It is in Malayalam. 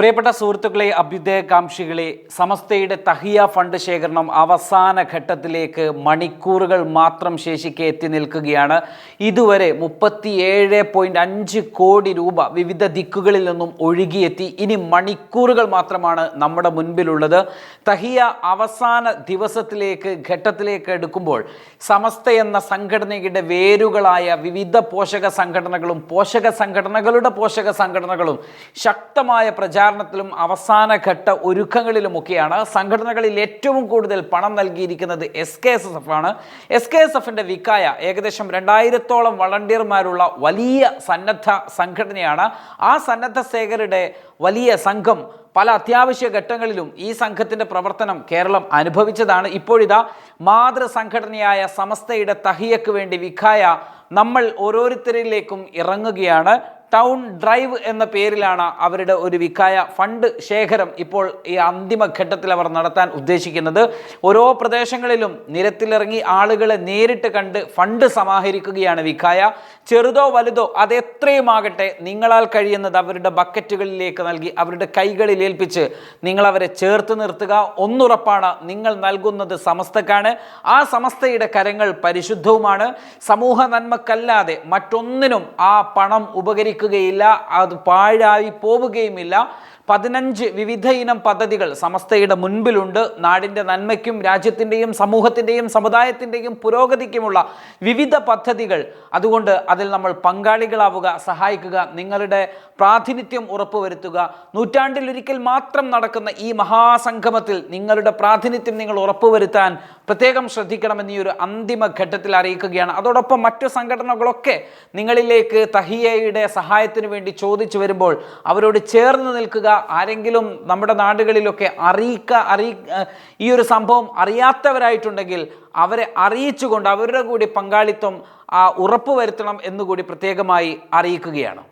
പ്രിയപ്പെട്ട സുഹൃത്തുക്കളെ, അഭ്യുദയകാംക്ഷികളെ, സമസ്തയുടെ തഹിയ ഫണ്ട് ശേഖരണം അവസാന ഘട്ടത്തിലേക്ക് മണിക്കൂറുകൾ മാത്രം ശേഷിക്കെ എത്തി നിൽക്കുകയാണ്. ഇതുവരെ 37.5 കോടി രൂപ വിവിധ ദിക്കുകളിൽ നിന്നും ഒഴുകിയെത്തി. ഇനി മണിക്കൂറുകൾ മാത്രമാണ് നമ്മുടെ മുൻപിലുള്ളത്. തഹിയ അവസാന ഘട്ടത്തിലേക്ക് എടുക്കുമ്പോൾ സമസ്ത എന്ന സംഘടനയുടെ വേരുകളായ വിവിധ പോഷക സംഘടനകളും ശക്തമായ പ്രചാരണത്തിലും അവസാന ഘട്ട ഒരുക്കങ്ങളിലുമൊക്കെയാണ്. സംഘടനകളിൽ ഏറ്റവും കൂടുതൽ പണം നൽകിയിരിക്കുന്നത് SKSF ആണ്. SKSFിൻ്റെ വിക്കായ ഏകദേശം 2000-ഓളം വളണ്ടിയർമാരുള്ള വലിയ സന്നദ്ധ സംഘടനയാണ്. ആ സന്നദ്ധ സേവകരുടെ വലിയ സംഘം പല അത്യാവശ്യ ഘട്ടങ്ങളിലും ഈ സംഘത്തിൻ്റെ പ്രവർത്തനം കേരളം അനുഭവിച്ചതാണ്. ഇപ്പോഴിതാ മാതൃസംഘടനയായ സമസ്തയുടെ തഹിയക്ക് വേണ്ടി വിക്കായ നമ്മൾ ഓരോരുത്തരിലേക്കും ഇറങ്ങുകയാണ്. ടൗൺ ഡ്രൈവ് എന്ന പേരിലാണ് അവരുടെ ഒരു വിക്കായ ഫണ്ട് ശേഖരം ഇപ്പോൾ ഈ അന്തിമ ഘട്ടത്തിൽ അവർ നടത്താൻ ഉദ്ദേശിക്കുന്നത്. ഓരോ പ്രദേശങ്ങളിലും നിരത്തിലിറങ്ങി ആളുകളെ നേരിട്ട് കണ്ട് ഫണ്ട് സമാഹരിക്കുകയാണ് വിക്കായ. ചെറുതോ വലുതോ അതെത്രയുമാകട്ടെ, നിങ്ങളാൽ കഴിയുന്നത് അവരുടെ ബക്കറ്റുകളിലേക്ക് നൽകി അവരുടെ കൈകളിൽ ഏൽപ്പിച്ച് നിങ്ങളവരെ ചേർത്ത് നിർത്തുക. ഒന്നുറപ്പാണ്, നിങ്ങൾ നൽകുന്നത് സമസ്തക്കാണ്. ആ സമസ്തയുടെ കരങ്ങൾ പരിശുദ്ധവുമാണ്. സമൂഹ നന്മക്കല്ലാതെ മറ്റൊന്നിനും ആ പണം ഉപകരിക്കുകയില്ല, അത് പാഴായി പോവുകയുമില്ല. 15 വിവിധ ഇനം പദ്ധതികൾ സമസ്തയുടെ മുൻപിലുണ്ട്. നാടിൻ്റെ നന്മയ്ക്കും രാജ്യത്തിൻ്റെയും സമൂഹത്തിൻ്റെയും സമുദായത്തിൻ്റെയും പുരോഗതിക്കുമുള്ള വിവിധ പദ്ധതികൾ. അതുകൊണ്ട് അതിൽ നമ്മൾ പങ്കാളികളാവുക, സഹായിക്കുക, നിങ്ങളുടെ പ്രാതിനിധ്യം ഉറപ്പുവരുത്തുക. നൂറ്റാണ്ടിലൊരിക്കൽ മാത്രം നടക്കുന്ന ഈ മഹാസംഗമത്തിൽ നിങ്ങളുടെ പ്രാതിനിധ്യം നിങ്ങൾ ഉറപ്പുവരുത്താൻ പ്രത്യേകം ശ്രദ്ധിക്കണമെന്ന് ഈ ഒരു അന്തിമ ഘട്ടത്തിൽ അറിയിക്കുകയാണ്. അതോടൊപ്പം മറ്റു സംഘടനകളൊക്കെ നിങ്ങളിലേക്ക് തഹിയയുടെ സഹായത്തിന് വേണ്ടി ചോദിച്ചു വരുമ്പോൾ അവരോട് ചേർന്ന് നിൽക്കുക. ആരെങ്കിലും നമ്മുടെ നാടുകളിലൊക്കെ ഈ ഒരു സംഭവം അറിയാത്തവരായിട്ടുണ്ടെങ്കിൽ അവരെ അറിയിച്ചുകൊണ്ട് അവരുടെ കൂടി പങ്കാളിത്തം ഉറപ്പുവരുത്തണം എന്നുകൂടി പ്രത്യേകമായി അറിയിക്കുകയാണ്.